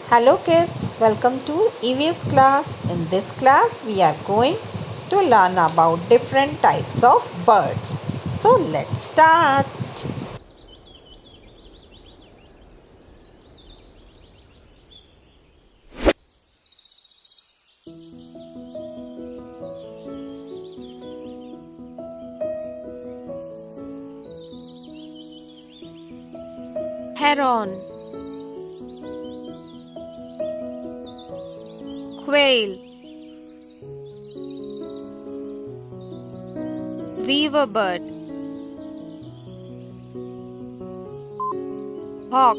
Hello kids, welcome to EVS class. In this class, we are going to learn about different types of birds. So let's start. Heron, quail, weaver bird, hawk,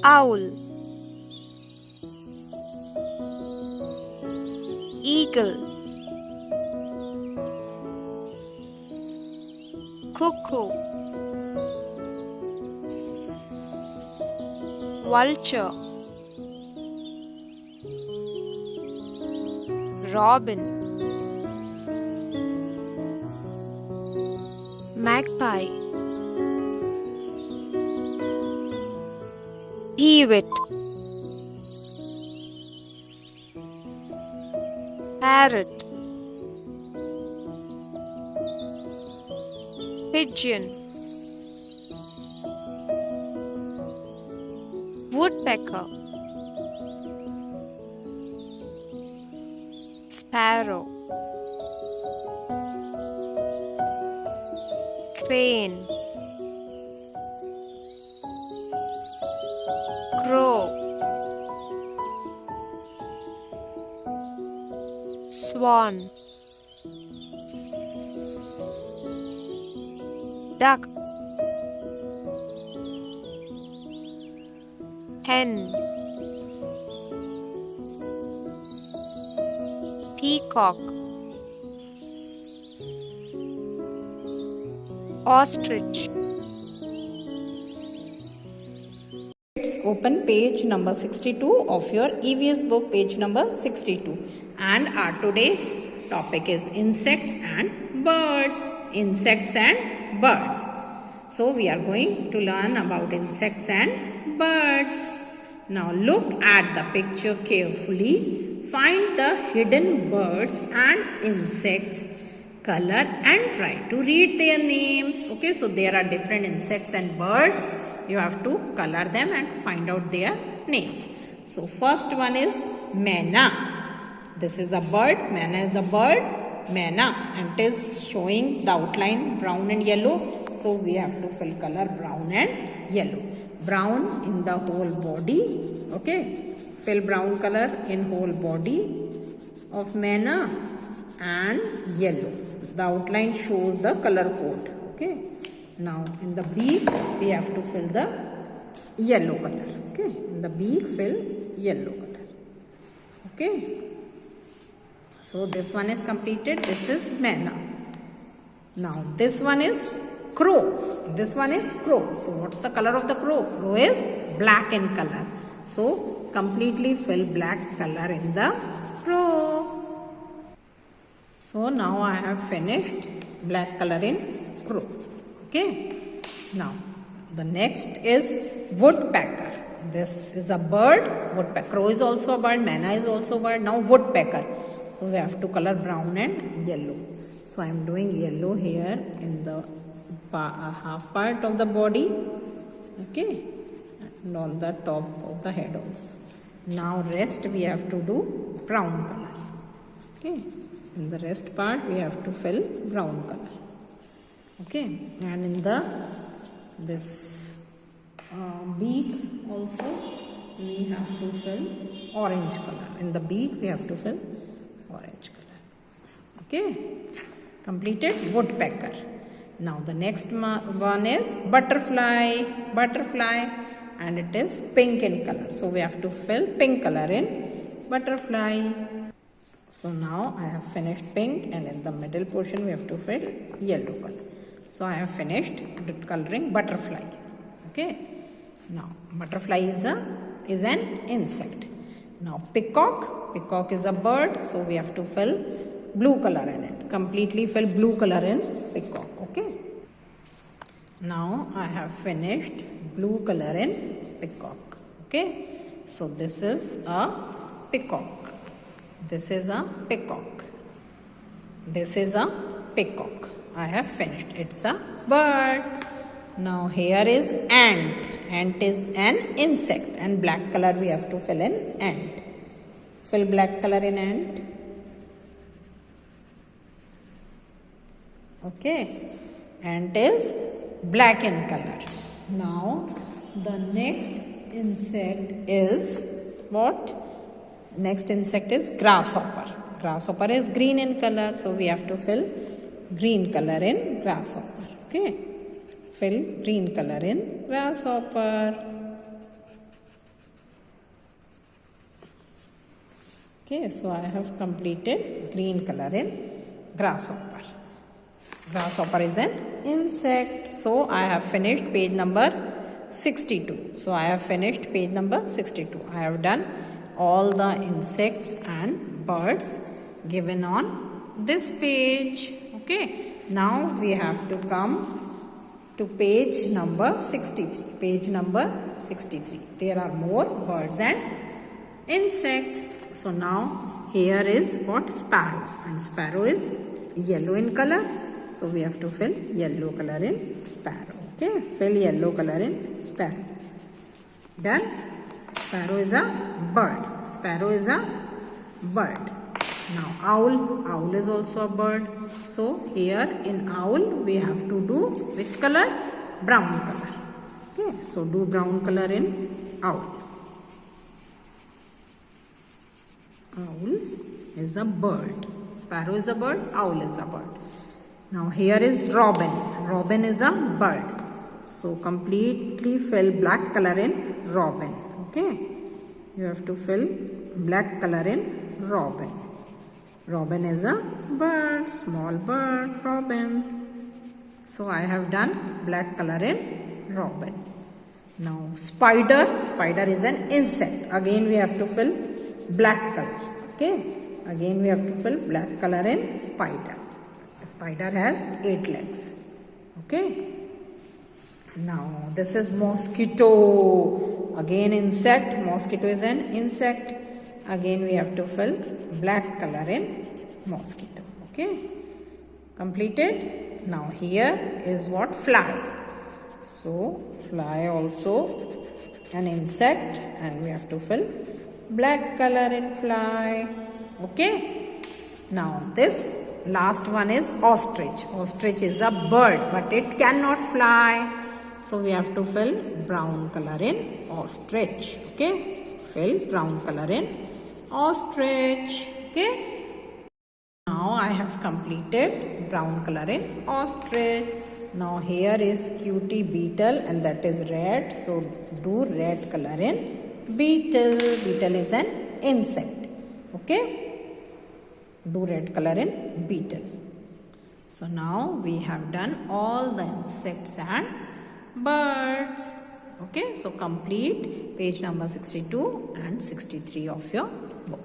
owl, eagle, cuckoo, vulture, robin, magpie, peewit, parrot, pigeon, woodpecker, sparrow, crane, crow, swan, duck, hen, peacock, ostrich. Let's open page number 62 of your EVS book, page number 62. And our today's topic is insects and birds. Insects and birds. So we are going to learn about insects and birds. Now look at the picture carefully. Find the hidden birds and insects, color and try to read their names. Okay, so there are different insects and birds. You have to color them and find out their names. So first one is Maina. This is a bird. Maina is a bird. Maina, and it is showing the outline brown and yellow. So we have to fill color brown and yellow. Brown in the whole body. Okay, fill brown color in whole body of Maina and yellow. The outline shows the color code. Okay. Now in the beak we have to fill the yellow color. Okay. In the beak fill yellow color. Okay. So this one is completed. This is Maina. Now this one is crow. This one is crow. So what's the color of the crow? Crow is black in color. So completely fill black color in the crow. So now I have finished black color in crow. Okay. Now the next is woodpecker. This is a bird. Woodpecker. Crow is also a bird. Maina is also a bird. Now woodpecker. So we have to color brown and yellow. So I am doing yellow here in the half part of the body. Okay. And on the top of the head also. Now rest we have to do brown color. Okay. In the rest part we have to fill brown color. Okay. And in the this beak also we have to fill orange color. In the beak we have to fill orange color. Okay. Completed woodpecker. Now the next one is butterfly. Butterfly, and it is pink in color. So we have to fill pink color in butterfly. So now I have finished pink, and in the middle portion we have to fill yellow color. So I have finished coloring butterfly. Okay. Now butterfly is an insect. Now peacock. Peacock is a bird. So we have to fill blue color in it. Completely fill blue color in peacock. Okay. Now I have finished blue color in peacock. Okay, so this is a peacock. This is a peacock. This is a peacock. I have finished. It's a bird. Now here is ant. Ant is an insect, and black color we have to fill in ant. Fill black color in ant. Okay, ant is black in color. Now the next insect is what? Next insect is grasshopper. Grasshopper is green in color, so we have to fill green color in grasshopper. Okay, fill green color in grasshopper. Okay, so I have completed green color in grasshopper. Grasshopper is an insect. So I have finished page number 62. So I have finished page number 62. I have done all the insects and birds given on this page. Okay. Now we have to come to page number 63. Page number 63. There are more birds and insects. So now here is what? Sparrow. And sparrow is yellow in color. So we have to fill yellow color in sparrow. Okay, fill yellow color in sparrow. Done. Sparrow is a bird. Sparrow is a bird. Now owl. Owl is also a bird. So here in owl we have to do which color? Brown color. Okay, so do brown color in owl. Owl is a bird. Sparrow is a bird. Owl is a bird. Now here is robin. Robin is a bird. So completely fill black color in robin. Okay. You have to fill black color in robin. Robin is a bird. Small bird. Robin. So I have done black color in robin. Now spider. Spider is an insect. Again we have to fill black color. Okay. Again we have to fill black color in spider. Spider has 8 legs. Okay. Now this is mosquito. Again insect. Mosquito is an insect. Again we have to fill black color in mosquito. Okay. Completed. Now here is what? Fly. So fly also an insect, and we have to fill black color in fly. Okay. Now this last one is ostrich. Ostrich is a bird, but it cannot fly. So we have to fill brown color in ostrich. Okay. Fill brown color in ostrich. Okay. Now I have completed brown color in ostrich. Now here is cutie beetle, and that is red. So do red color in beetle. Beetle is an insect. Okay. Do red color in beetle. So now we have done all the insects and birds. Okay, so complete page number 62 and 63 of your book.